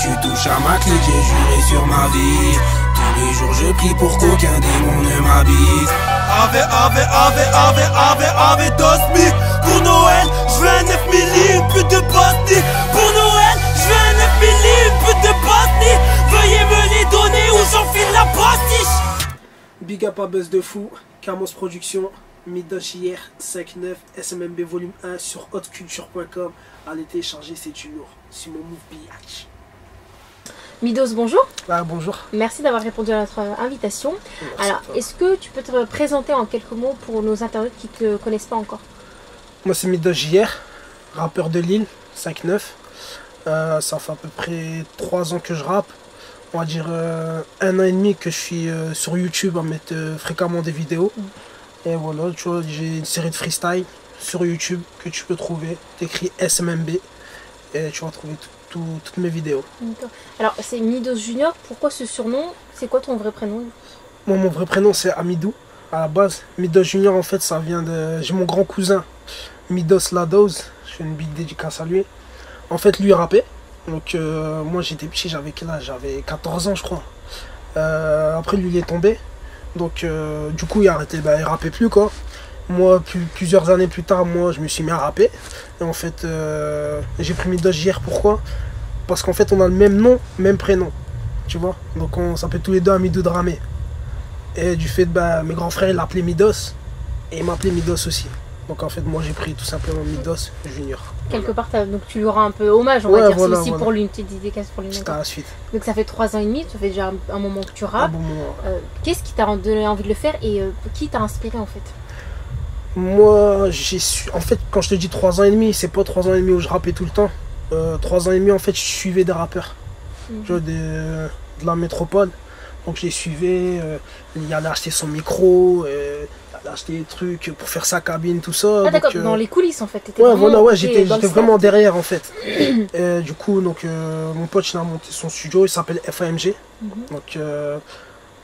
tu touches à ma clique, j'ai juré sur ma vie. Tous les jours je prie pour qu'aucun démon ne m'habite. Ave, ave, ave, ave, ave, ave, Dosmi. Pour Noël, je veux un 9 milli, une pute de Bosnie. Pour Noël, je veux un 9 milli, une pute de Bosnie. Veuillez me les donner ou j'enfile la postiche. Big up à Buzz de Fou, Camos Productions, Midos JR 5.9, SMMB volume 1 sur hotculture.com. Allez télécharger, c'est du lourd. Sur mon move biatch. Midos, bonjour. Ah, bonjour. Merci d'avoir répondu à notre invitation. Merci. Alors, est-ce que tu peux te présenter en quelques mots pour nos internautes qui ne te connaissent pas encore? Moi c'est Midos JR, rappeur de Lille, 5.9. Ça fait à peu près 3 ans que je rappe. On va dire 1 an et demi que je suis sur YouTube à mettre fréquemment des vidéos. Et voilà, tu vois, j'ai une série de freestyle sur YouTube que tu peux trouver. T'écris SMMB et tu vas trouver toutes mes vidéos. Alors, c'est Midos Junior. Pourquoi ce surnom? C'est quoi ton vrai prénom? Moi, mon vrai prénom c'est Amidou. À la base, Midos Junior, en fait, ça vient de... J'ai mon grand cousin, Midos Ladoz. Je fais une big dédicace à lui. En fait, lui rappait. Donc, moi, j'étais petit, j'avais quel âge? J'avais 14 ans, je crois. Après, lui, il est tombé. Donc, du coup, il a arrêté. Bah, il rappait plus, quoi. Moi, plusieurs années plus tard, moi, je me suis mis à rapper. Et en fait, j'ai pris Midos JR. Pourquoi? Parce qu'en fait, on a le même nom, même prénom. Tu vois? Donc, on s'appelle tous les deux Amidou Dramé. Et du fait, bah, mes grands frères, ils l'appelaient Midos. Et ils m'appelaient Midos aussi. Donc, en fait, moi, j'ai pris tout simplement Midos Junior. Quelque part, donc tu lui auras un peu hommage, on va dire. Voilà, c'est aussi voilà. pour lui, une petite dédicace pour lui. C'était à la suite. Donc ça fait 3 ans et demi, ça fait déjà un moment que tu Un rappes. bon moment. Qu'est-ce qui t'a donné envie de le faire et qui t'a inspiré en fait? Moi, en fait, quand je te dis 3 ans et demi, c'est pas 3 ans et demi où je rappais tout le temps. 3 ans et demi, en fait, je suivais des rappeurs. Tu vois, de la métropole. Donc, je les suivais. Il allait acheter son micro, il allait acheter des trucs pour faire sa cabine, tout ça. Ah d'accord, donc, dans les coulisses en fait. Ouais, voilà, ouais, j'étais dans le vraiment staff. derrière, en fait. Et du coup, donc, mon pote, il a monté son studio, il s'appelle FAMG. Donc,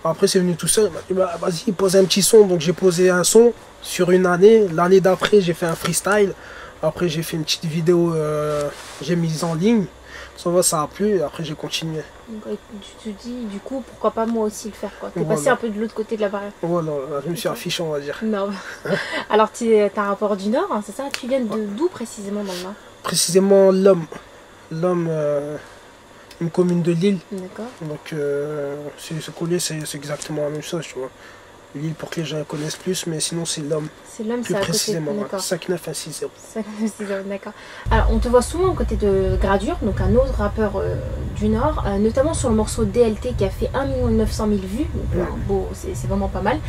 après, c'est venu tout seul. Il m'a dit, bah, vas-y, pose un petit son. Donc, j'ai posé un son sur une année. L'année d'après, j'ai fait un freestyle. Après, j'ai fait une petite vidéo, j'ai mise en ligne. Ça a plu et après, j'ai continué. Donc, tu te dis, du coup, pourquoi pas moi aussi le faire quoi. T'es Voilà. passé un peu de l'autre côté de la barrière. Voilà, je me suis affiché, on va dire. Non. Alors, tu es un rapport du Nord, hein, c'est ça? Tu viens d'où précisément dans le Nord? Précisément, L'Homme, une commune de Lille. D'accord. Donc, c'est collé, c'est exactement la même chose, tu vois. Lille pour que les gens connaissent plus, mais sinon, c'est L'Homme. C'est l'homme, Plus c'est à côté. précisément, D'accord. 59160. D'accord. Alors, on te voit souvent aux côtés de Gradure, donc un autre rappeur du Nord, notamment sur le morceau DLT qui a fait 1 900 000 vues. Donc, bon, c'est vraiment pas mal.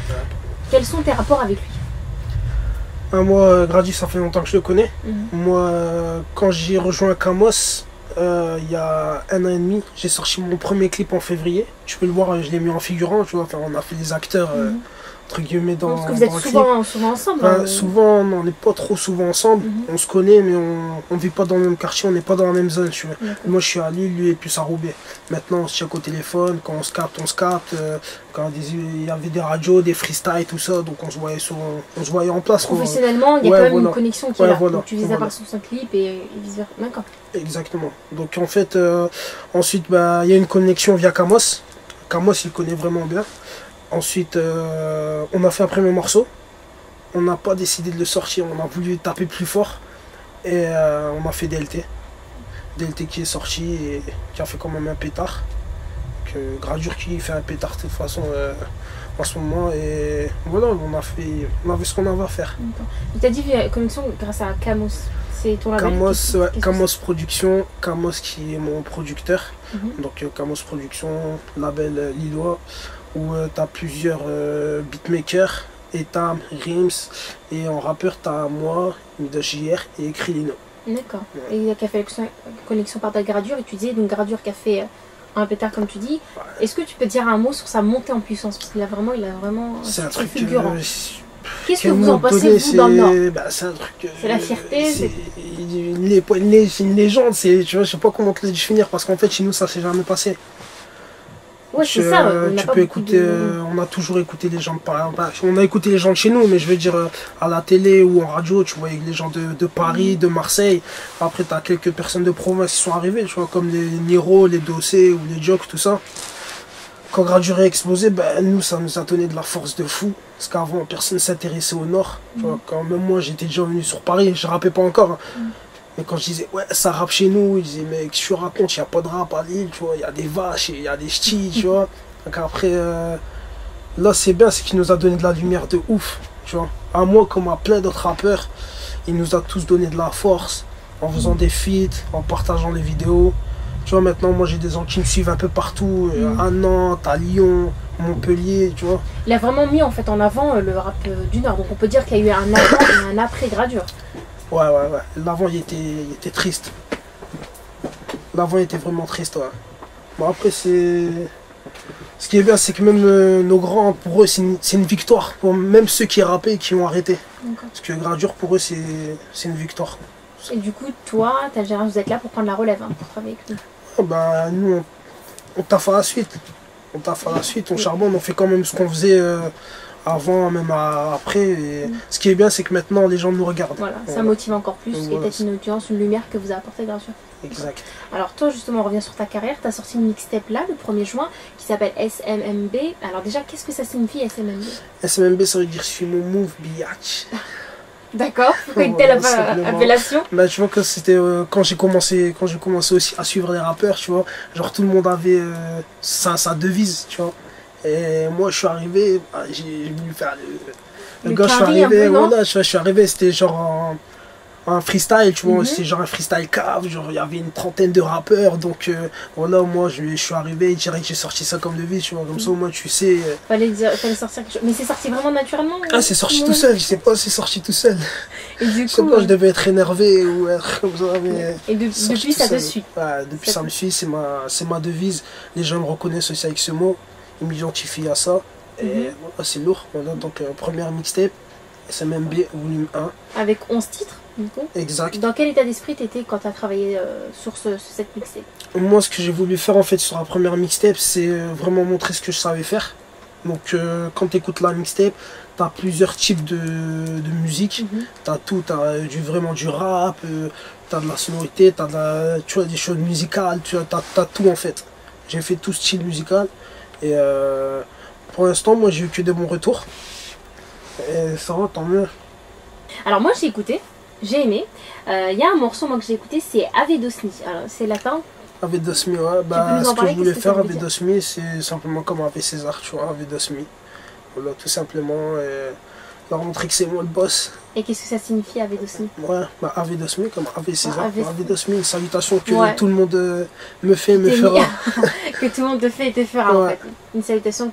Quels sont tes rapports avec lui? Moi, Grady, ça fait longtemps que je le connais. Moi, quand j'ai rejoint Camos, il y a 1 an et demi, j'ai sorti mon premier clip en février. Tu peux le voir, je l'ai mis en figurant, tu vois. Enfin, on a fait des acteurs, entre guillemets, dans Parce que vous êtes le souvent ensemble. hein. souvent, on n'est pas trop souvent ensemble. On se connaît, mais on ne vit pas dans le même quartier, on n'est pas dans la même zone, tu vois. Moi, je suis à Lille, lui est plus à Roubaix. Maintenant, on se check au téléphone, quand on se capte, on se capte. Quand il y avait des radios, des freestyles, tout ça, donc on se voyait en place. Professionnellement, il y a quand même une connexion qui est là. Voilà, Donc tu vis à part son clip et vice-versa. D'accord. Exactement. Donc en fait, ensuite, bah, il y a une connexion via Camos. Camos, il connaît vraiment bien. Ensuite, on a fait un premier morceau. On n'a pas décidé de le sortir, on a voulu taper plus fort. Et on a fait DLT. DLT qui est sorti et qui a fait quand même un pétard. Donc, Gradure qui fait un pétard de toute façon en ce moment. Et voilà, on a fait ce qu'on avait à faire. Tu t'as dit connexion grâce à Camos. C'est ton label? Camos Productions, Camos qui est mon producteur. Donc Camos Productions, label lillois, où tu as plusieurs beatmakers, Etam, Rims, et en rappeur tu as moi, Midos JR et Krillino. D'accord. Et il y a qui a fait connexion par ta Gradure, et tu disais donc Gradure qui a fait un pétard comme tu dis. Est-ce que tu peux dire un mot sur sa montée en puissance? Parce qu'il a vraiment c'est un truc fulgurant. Qu'est-ce que vous en pensez, vous, dans le Nord? C'est un truc... c'est la fierté. C'est une légende, tu vois, je sais pas comment te le définir, parce qu'en fait, chez nous, ça s'est jamais passé. Ouais, c'est ça. On n'a Tu pas peux beaucoup écouter, on a toujours écouté les gens de Paris. On a écouté les gens de chez nous, mais je veux dire, à la télé ou en radio, tu vois, les gens de Paris, de Marseille. Après, tu as quelques personnes de province qui sont arrivées, tu vois, comme les Niro, les Dossé ou les Jok, tout ça. Quand Gradure a explosé, ben, nous, ça nous a donné de la force de fou. Parce qu'avant, personne ne s'intéressait au Nord. Tu vois, quand même moi, j'étais déjà venu sur Paris, je rappais pas encore. Hein. Mais quand je disais, ouais, ça rappe chez nous, ils disaient, mais qu'est-ce que tu racontes, il n'y a pas de rap à Lille, tu vois, il y a des vaches, il y a des ch'tis, tu vois. Donc après, là, c'est bien, c'est qu'il nous a donné de la lumière de ouf, tu vois. À moi, comme à plein d'autres rappeurs, il nous a tous donné de la force, en faisant des feats, en partageant les vidéos. Tu vois, maintenant, moi, j'ai des gens qui me suivent un peu partout, à Nantes, à Lyon, Montpellier, tu vois. Il a vraiment mis en fait en avant le rap du Nord. Donc on peut dire qu'il y a eu un avant et un après Gradure. Ouais. L'avant, il était triste. L'avant était vraiment triste, ouais. Bon, après, c'est... Ce qui est bien, c'est que même nos grands, pour eux, c'est une victoire. Pour même ceux qui rappaient et qui ont arrêté. Parce que Gradure, pour eux, c'est une victoire. Et du coup, toi, ta génération, vous êtes là pour prendre la relève, hein, pour travailler avec nous. Bah, nous, on taffe à la suite. On taffe à la suite, on charbonne, on fait quand même ce qu'on faisait avant, même après. Et ce qui est bien, c'est que maintenant, les gens nous regardent. Voilà, ça motive encore plus. Donc, et voilà, peut-être une audience, une lumière que vous a apporté Gradure. Exact. Alors toi, justement, on revient sur ta carrière. Tu as sorti une mixtape là, le 1er juin, qui s'appelle SMMB. Alors déjà, qu'est-ce que ça signifie, SMMB? SMMB, ça veut dire suis mon move, biatch. D'accord, pourquoi une telle appellation? Bah, tu vois que c'était quand j'ai commencé aussi à suivre les rappeurs, tu vois, genre tout le monde avait sa devise, tu vois. Et moi je suis arrivé, bah, j'ai voulu faire le gars, je suis arrivé, voilà, je suis arrivé, c'était genre un freestyle, tu vois, c'était genre un freestyle cave, genre il y avait une trentaine de rappeurs, donc voilà, moi je suis arrivé, direct j'ai sorti ça comme devise, tu vois, comme ça au moins tu sais. Fallait sortir quelque chose. Mais c'est sorti vraiment naturellement? Ah, c'est sorti tout seul, je sais pas, c'est sorti tout seul. Et du coup, je sais pas, je devais être énervé ou être comme ça, mais. Et depuis ça te suit? Ouais, depuis ça me suit, c'est ma devise. Les gens me reconnaissent aussi avec ce mot, ils m'identifient à ça. Et voilà, c'est lourd. Voilà, donc première mixtape, SMMB volume 1. Avec 11 titres? Exact. Dans quel état d'esprit t'étais quand t'as travaillé sur cette mixtape? Moi, ce que j'ai voulu faire en fait sur la première mixtape, c'est vraiment montrer ce que je savais faire. Donc, quand tu écoutes la mixtape, tu as plusieurs types de musique. Tu as tout, tu as vraiment du rap, tu as de la sonorité, tu as des choses musicales, tu as tout en fait. J'ai fait tout style musical. Et pour l'instant, moi, j'ai eu que des bons retours. Et ça va, tant mieux. Alors, moi, j'ai écouté. J'ai aimé. Il y a un morceau moi, que j'ai écouté, c'est Ave Dosmi. Alors, c'est latin. Ave Dosmi, ouais. Bah, ce que je voulais faire, Ave Dosmi, c'est simplement comme Ave César, tu vois, Ave Dosmi. Voilà, tout simplement. Leur montrer que c'est moi le boss. Et qu'est-ce que ça signifie, Ave Dosmi? Ouais, bah, Ave Dosmi, comme Ave César. Ave Dosmi, une salutation que tout le monde me fait, me fera. Que tout le monde te fait et te fera, en fait. Une salutation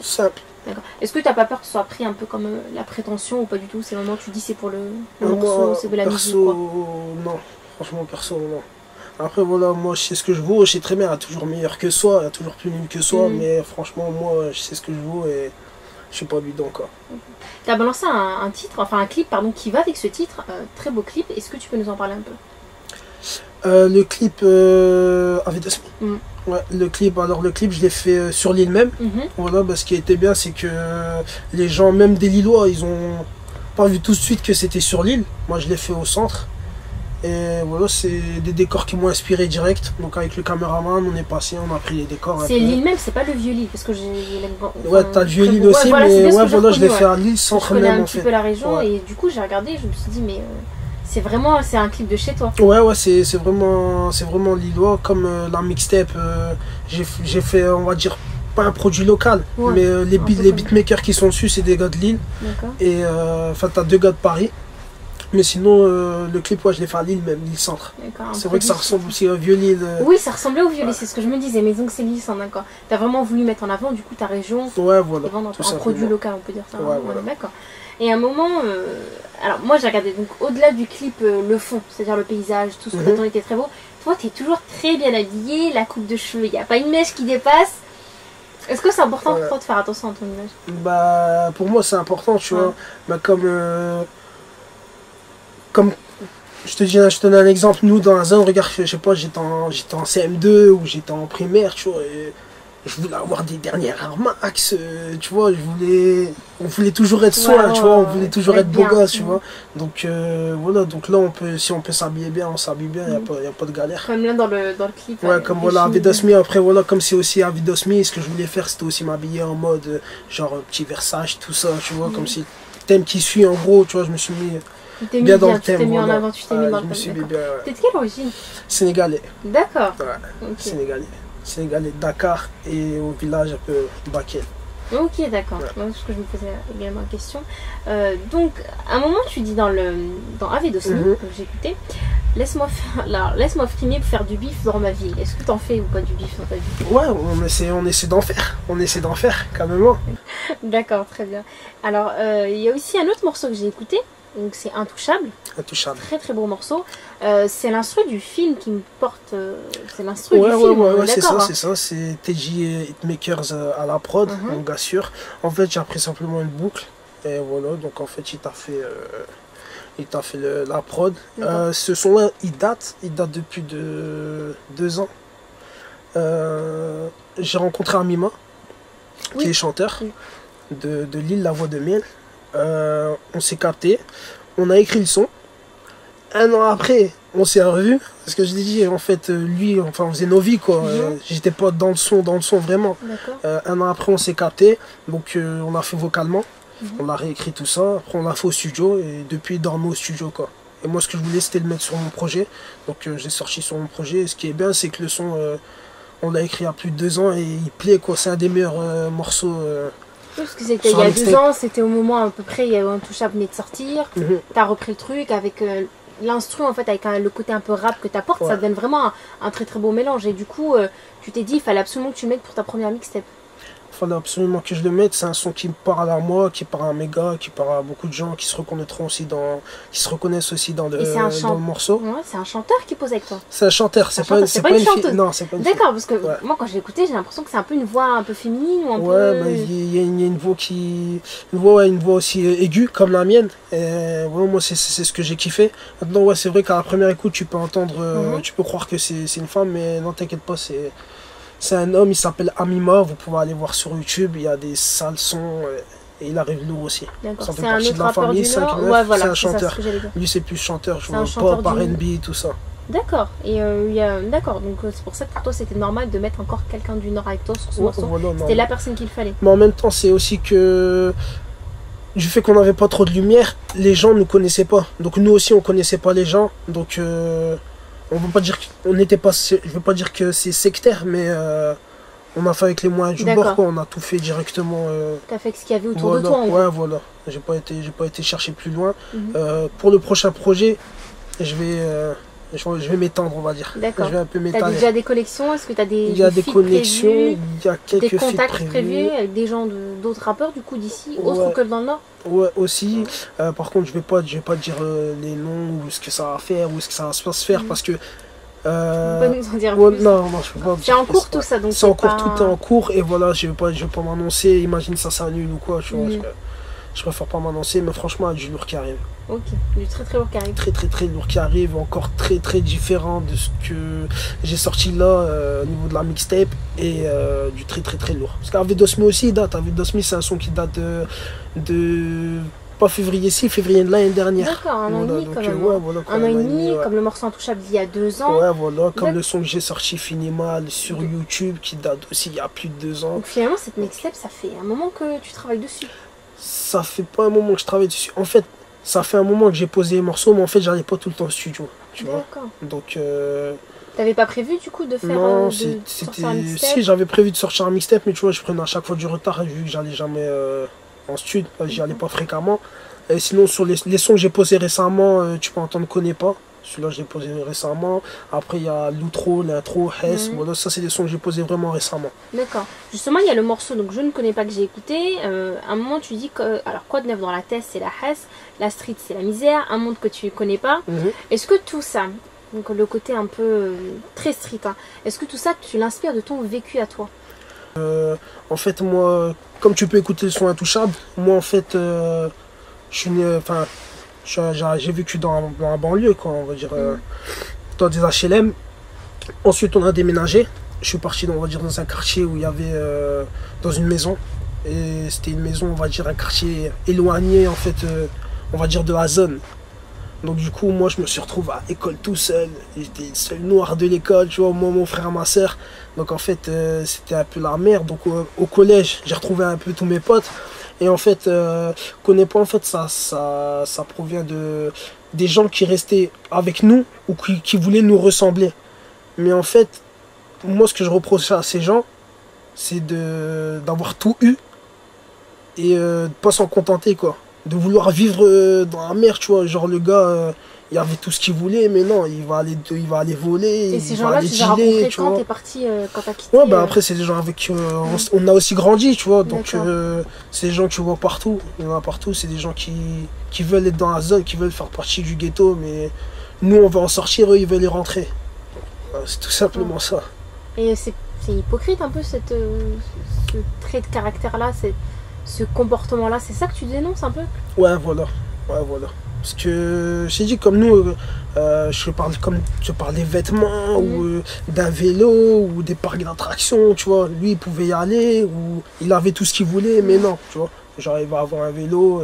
simple. D'accord. Est-ce que tu n'as pas peur que ce soit pris un peu comme la prétention ou pas du tout? C'est vraiment, tu dis c'est pour le morceau, c'est de la musique, quoi. Non, franchement, perso, non. Après, voilà, moi, je sais ce que je vaux, je sais très bien, il y a toujours meilleur que soi, il y a toujours plus nul que soi, mais franchement, moi, je sais ce que je vaux et je suis pas bidon, quoi. Tu as balancé un titre, enfin un clip, pardon, qui va avec ce titre, très beau clip. Est-ce que tu peux nous en parler un peu? Le clip Ave Dosmi. Ouais, le clip, je l'ai fait sur l'île même. Voilà, bah, ce qui était bien, c'est que les gens, même des Lillois, ils ont pas vu tout de suite que c'était sur l'île. Moi, je l'ai fait au centre. Et voilà, c'est des décors qui m'ont inspiré direct. Donc, avec le caméraman, on est passé, on a pris les décors. C'est l'île même, c'est pas le vieux Lille, parce que j'ai. Ouais, t'as le vieux Lille aussi, voilà, mais ouais, voilà, je l'ai fait à Lille centre même. Je connais un petit peu la région, et du coup, j'ai regardé, je me suis dit, mais. C'est un clip de chez toi. Ouais, c'est vraiment lillois. Comme la mixtape, j'ai fait, on va dire, pas un produit local, mais les beatmakers qui sont dessus, c'est des gars de Lille. Et enfin, t'as 2 gars de Paris. Mais sinon, le clip, je l'ai fait à Lille même, Lille Centre. C'est vrai que ça ressemble aussi au vieux Lille. Oui, ça ressemblait au vieux Lille, c'est ce que je me disais. Mais donc, c'est Lille Centre, d'accord. T'as vraiment voulu mettre en avant, du coup, ta région. Ouais, voilà. Et vendre un produit local, on peut dire ça. Ouais, voilà. D'accord. Et à un moment, alors moi j'ai regardé, donc au-delà du clip, le fond, c'est-à-dire le paysage, tout ce que t'attends était très beau. Toi, t'es toujours très bien habillé, la coupe de cheveux, il n'y a pas une mèche qui dépasse. Est-ce que c'est important pour toi de faire attention à ton image? Bah, pour moi, c'est important, tu vois. Bah, comme je te donne un exemple, nous dans la zone, regarde, je sais pas, j'étais en CM2 ou j'étais en primaire, tu vois. Et je voulais avoir des dernières Air Max, tu vois, on voulait toujours être soi, tu vois, on voulait toujours être beau gosse, tu vois. Donc voilà, donc là, si on peut s'habiller bien, on s'habille bien, il n'y a pas de galère. Comme là dans le clip. Ouais, comme voilà, Avidosmi, après voilà, comme c'est aussi Avidosmi, ce que je voulais faire, c'était aussi m'habiller en mode, genre, petit Versace, tout ça, tu vois, comme si le thème qui suit, en gros, tu vois, je me suis mis bien dans le thème. Tu t'es mis en avant, tu t'es mis dans le thème. T'es de quelle origine? Sénégalais. D'accord. Ouais, Sénégalais, Dakar et au village un peu Bakel. Ok, d'accord. Ouais. Parce que je me posais également la question. Donc, à un moment, tu dis dans Avidosmi, que j'ai écouté, laisse-moi frimer pour faire du bif dans ma vie. Est-ce que t'en fais ou pas du bif dans ta vie? Ouais, on essaie d'en faire. On essaie d'en faire, quand même. D'accord, très bien. Alors, il y a aussi un autre morceau que j'ai écouté. Donc c'est Intouchable. Très très beau morceau. C'est l'instru du film qui me porte. C'est l'instru du film. Ouais, c'est ça. C'est TJ Hitmakers à la prod, mon gars sûr. En fait, j'ai appris simplement une boucle. Et voilà, donc en fait, il t'a fait la prod. Ce son-là, il date depuis 2 ans. J'ai rencontré Amima, qui est chanteur de Lille, La Voix de Miel. On s'est capté, on a écrit le son. 1 an après, on s'est revu. Parce que je l'ai dit, en fait, lui, enfin, on faisait nos vies, quoi. J'étais pas dans le son vraiment. 1 an après, on s'est capté. Donc, on a fait vocalement. On a réécrit tout ça. Après, on l'a fait au studio. Et depuis, il dormait au studio, quoi. Et moi, ce que je voulais, c'était le mettre sur mon projet. Donc, j'ai sorti sur mon projet. Et ce qui est bien, c'est que le son, on l'a écrit il y a plus de 2 ans. Et il plaît, quoi. C'est un des meilleurs morceaux. Parce que c'était il y a 2 ans, c'était au moment à peu près, il y a eu Intouchable venait de sortir. T'as repris le truc avec l'instru, en fait, avec le côté un peu rap que t'apportes, ça donne vraiment un très très beau mélange. Et du coup, tu t'es dit, il fallait absolument que tu le mettes pour ta première mixtape. Il fallait absolument que je le mette. C'est un son qui me parle à moi, qui parle à mes gars, qui parle à beaucoup de gens qui se reconnaîtront aussi qui se reconnaissent aussi dans le morceau. Ouais, c'est un chanteur qui pose avec toi. C'est un chanteur, c'est pas une chanteuse. Non, c'est pas une D'accord, parce que moi quand j'ai écouté, j'ai l'impression que c'est un peu une voix un peu féminine ou un peu. Il y a une voix une voix aussi aiguë comme la mienne. Et moi c'est ce que j'ai kiffé. Maintenant c'est vrai qu'à la première écoute tu peux entendre, tu peux croire que c'est une femme, mais non t'inquiète pas, c'est un homme, il s'appelle Amima, vous pouvez aller voir sur YouTube, il y a des sales sons et il arrive lourd aussi. D'accord, c'est un autre rappeur du Nord. Ouais, voilà, c'est un chanteur. Lui c'est plus chanteur, je vois pop, R&B, tout ça. D'accord, et d'accord, donc c'est pour ça que pour toi c'était normal de mettre encore quelqu'un du Nord avec toi sur ce morceau. C'était la personne qu'il fallait. Mais en même temps c'est aussi que du fait qu'on n'avait pas trop de lumière, les gens ne nous connaissaient pas. Donc nous aussi on connaissait pas les gens, donc on veut pas dire qu'on n'était pas, je veux pas dire que c'est sectaire, mais on a fait avec les moyens du bord, quoi. On a tout fait directement. T'as fait ce qu'il y avait autour de toi. Ouais, voilà. J'ai pas été chercher plus loin. Pour le prochain projet, je vais m'étendre, on va dire. D'accord. Je vais un peu m'étaler. T'as déjà des collections? Est-ce que t'as des Il y a des connexions, il y a quelques des contacts prévus avec des gens d'autres rappeurs du coup d'ici, autres que dans le Nord? Ouais, aussi. Par contre, je vais pas dire les noms ou ce que ça va faire ou ce que ça va se faire parce que. Tu peux pas nous en dire plus. Non, je peux pas. C'est en cours tout ça, donc c'est en cours, tout est en cours et voilà, je vais pas m'annoncer. Imagine ça s'annule ou quoi, tu vois. Je préfère pas m'annoncer, mais franchement, il y a du lourd qui arrive. Ok, du très très lourd qui arrive. Très lourd qui arrive, encore très différent de ce que j'ai sorti là au niveau de la mixtape et du très lourd. Parce qu'Avidosmi aussi il date. Avidosmi c'est un son qui date de pas février de l'année dernière. D'accord, un an et demi quand même. Un an et demi, comme le morceau Intouchable d'il y a 2 ans. Ouais, voilà, comme le son que j'ai sorti Fini Mal sur YouTube qui date aussi il y a plus de 2 ans. Donc finalement, cette mixtape, ça fait un moment que tu travailles dessus. Ça fait pas un moment que je travaille dessus. En fait, ça fait un moment que j'ai posé les morceaux, mais en fait, j'allais pas tout le temps au studio. Tu vois. Donc. T'avais pas prévu du coup de faire non, sortir un mixtape? Si, j'avais prévu de sortir un mixtape, mais tu vois, je prenais à chaque fois du retard vu que j'allais jamais en studio, j'y allais pas fréquemment. Et sinon, sur les sons que j'ai posés récemment, tu peux entendre Connais pas. Celui-là, je l'ai posé récemment. Après, il y a l'outro, l'intro, Hess. Voilà, ça, c'est des sons que j'ai posés vraiment récemment. D'accord. Justement, il y a le morceau, donc je ne connais pas, que j'ai écouté. À un moment, tu dis que, alors, quoi de neuf dans la tête, c'est la Hess. La street, c'est la misère. Un monde que tu ne connais pas. Est-ce que tout ça, donc le côté un peu très street, hein, est-ce que tout ça, tu l'inspires de ton vécu à toi? En fait, moi, comme tu peux écouter le son Intouchable, moi, en fait, je suis né, enfin, j'ai vécu dans la banlieue, quoi, on va dire, dans des HLM. Ensuite, on a déménagé je suis parti, on va dire, dans un quartier où il y avait, dans une maison. Et c'était une maison, on va dire, un quartier éloigné, en fait, on va dire, de la zone. Donc du coup, moi, je me suis retrouvé à l'école tout seul. J'étais le seul noir de l'école, tu vois, moi, mon frère, ma soeur. Donc en fait, c'était un peu la merde. Donc au collège, j'ai retrouvé un peu tous mes potes. Et en fait, connais pas, en fait, ça provient des gens qui restaient avec nous ou qui voulaient nous ressembler. Mais en fait, moi, ce que je reproche à ces gens, c'est d'avoir tout eu et de pas s'en contenter, quoi. De vouloir vivre dans la mer, tu vois. Genre, le gars, il avait tout ce qu'il voulait, mais non, il va aller voler. Et ces gens-là, tu les as rencontrés quand t'es parti, quand t'as quitté? Ouais, bah après, c'est des gens avec qui on a aussi grandi, tu vois. Donc, c'est des gens que tu vois partout. Il y en a partout. C'est des gens qui veulent être dans la zone, qui veulent faire partie du ghetto, mais nous, on va en sortir, eux, ils veulent y rentrer. C'est tout simplement ça. Et c'est hypocrite un peu ce trait de caractère-là, ce comportement-là. C'est ça que tu dénonces un peu? Ouais, voilà. Ouais, voilà. Parce que j'ai dit, comme nous, je parle des vêtements ou d'un vélo ou des parcs d'attractions, tu vois. Lui, il pouvait y aller ou il avait tout ce qu'il voulait, mais non, tu vois. Genre, il va avoir un vélo,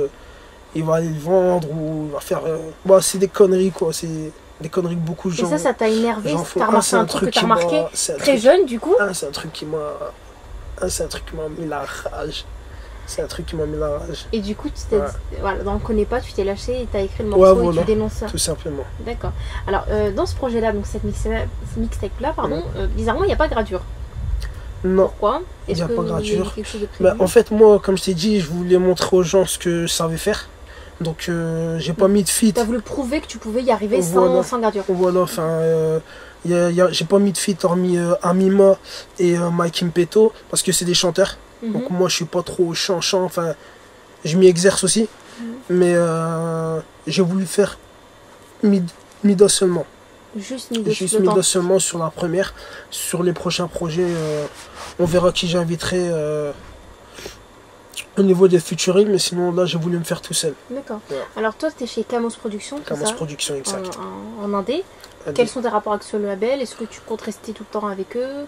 il va aller le vendre ou il va faire. Bah, c'est des conneries, quoi. C'est des conneries que beaucoup de gens. Et ça t'a énervé? T'as remarqué un truc que t'as remarqué très jeune, du coup? C'est un truc qui m'a mis la rage. C'est un truc qui m'a mis la rage. Et du coup, tu t'es voilà, dans le connais pas, tu t'es lâché et t'as écrit le morceau voilà, et tu dénonces ça. Tout simplement. D'accord. Alors, dans ce projet-là, donc cette mixtape-là, pardon, bizarrement, il n'y a pas de gradure. Non. Pourquoi? Il n'y a pas de gradure. En fait, moi, comme je t'ai dit, je voulais montrer aux gens ce que je savais faire. Donc, j'ai pas mis de feat. Tu as voulu prouver que tu pouvais y arriver sans gradure. Voilà, enfin, j'ai pas mis de feat hormis Amima et Mike Impeto parce que c'est des chanteurs. Donc moi je suis pas trop chant, enfin je m'y exerce aussi, mais j'ai voulu faire Midos seulement. Juste Midos seulement sur la première. Sur les prochains projets, on verra qui j'inviterai au niveau des featuring, mais sinon là j'ai voulu me faire tout seul. D'accord. Ouais. Alors toi tu es chez Camos Productions, Camos Productions, exact. En Indé. Quels sont tes rapports avec ce label? Est-ce que tu comptes rester tout le temps avec eux?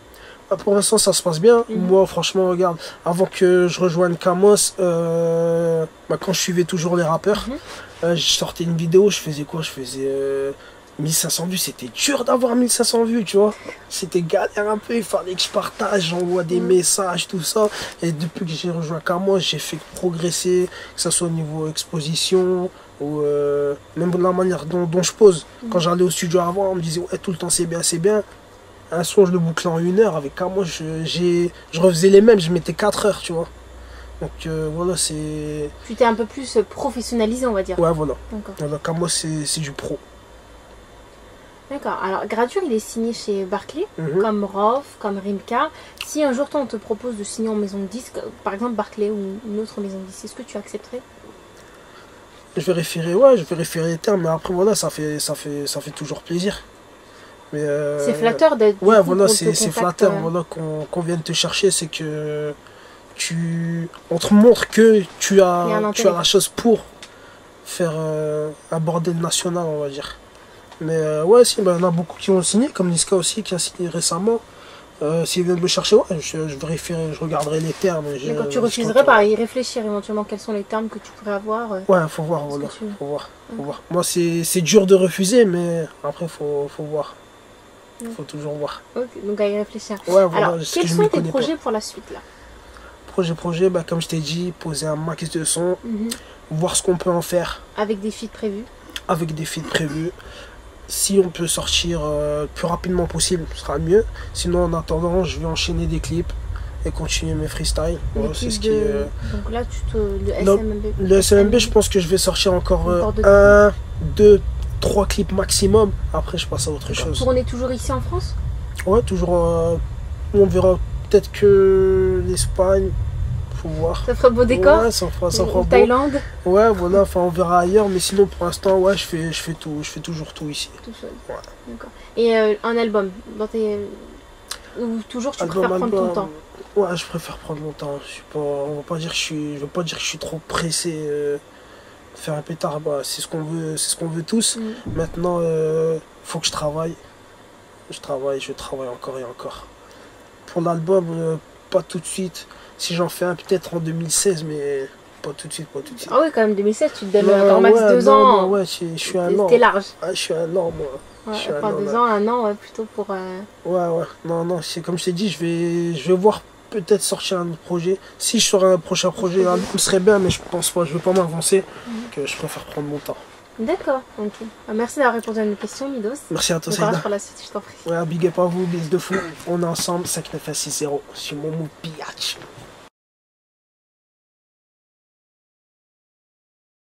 Pour l'instant ça se passe bien. Moi franchement regarde, avant que je rejoigne Camos, quand je suivais toujours les rappeurs, je sortais une vidéo, je faisais quoi? Je faisais 1500 vues, c'était dur d'avoir 1500 vues, tu vois. C'était galère un peu, il fallait que je partage, j'envoie des messages, tout ça. Et depuis que j'ai rejoint Camos, j'ai fait progresser, que ce soit au niveau exposition, ou même de la manière dont je pose. Quand j'allais au studio avant, on me disait ouais tout le temps c'est bien, c'est bien. Un son je le bouclais en 1 heure, avec Camos je refaisais les mêmes, je mettais 4 heures, tu vois. Donc voilà, c'est... Tu t'es un peu plus professionnalisé, on va dire. Ouais, voilà. Voilà, Camos c'est du pro. D'accord. Alors Gradure il est signé chez Barclay, comme Rof, comme Rimka. Si un jour toi on te propose de signer en maison de disque, par exemple Barclay ou une autre maison de disque, est-ce que tu accepterais? Je vais référer les termes, mais après voilà, ça fait toujours plaisir. C'est flatteur d'être. Ouais, voilà, c'est flatteur, voilà, qu'on vienne te chercher, c'est que on te montre que tu as la chose pour faire un bordel national, on va dire. Mais ouais, si, il y en a beaucoup qui ont signé, comme Niska aussi qui a signé récemment. S'ils viennent me chercher, ouais, je vérifierai, je regarderai les termes. D'accord, tu refuserais par y réfléchir éventuellement quels sont les termes que tu pourrais avoir? Ouais, faut voir, voilà. Faut voir. Moi, c'est dur de refuser, mais après, faut voir. Faut toujours voir. Ok, donc à y réfléchir. Ouais, voilà. Alors, quels sont tes projets pour la suite là? Projet, bah, comme je t'ai dit, poser un max de son, voir ce qu'on peut en faire. Avec des feats prévus? Avec des feats prévus. Si on peut sortir le plus rapidement possible, ce sera mieux. Sinon, en attendant, je vais enchaîner des clips et continuer mes freestyles. Ouais, c'est ce qui, donc là, le SMB. Le SMB, je pense que je vais sortir encore 1, 2, 3 clips maximum. Après, je passe à autre chose. Tourner toujours ici en France? Ouais, toujours. On verra peut-être que l'Espagne. Faut voir. Ça ferait beau décor? Ouais, ça fera beau. Thaïlande? Ouais, voilà, enfin on verra ailleurs, mais sinon pour l'instant, ouais, je fais toujours tout ici. Tout seul. Ouais. D'accord. Et un album ou toujours tu préfères prendre ton temps? Ouais, je préfère prendre mon temps. Je veux pas dire que je suis trop pressé de faire un pétard. Bah, c'est ce qu'on veut tous. Maintenant, faut que je travaille. Je travaille encore et encore. pour l'album, pas tout de suite. Si j'en fais un, peut-être en 2016, mais pas tout de suite, pas tout de suite. Ah oui, quand même, 2016, tu te donnes encore max 2 non, ans. non, ouais, je suis un an. T'es large. Ah, je suis un an, moi. Ouais, Je suis un enfin, an, 2 là. ans, 1 an, ouais, plutôt pour... Ouais, non, non, c'est comme je t'ai dit, je vais voir peut-être sortir un autre projet. Si je sors un prochain projet, ce serait bien, mais je pense pas, je vais pas m'avancer, que je préfère prendre mon temps. D'accord, ok. Merci d'avoir répondu à nos questions, Midos. Merci à toi, Bon courage Saïda. pour la suite, je t'en prie. Ouais, big up à vous, bis de fou. On est ensemble, 5960 sur mon biatch.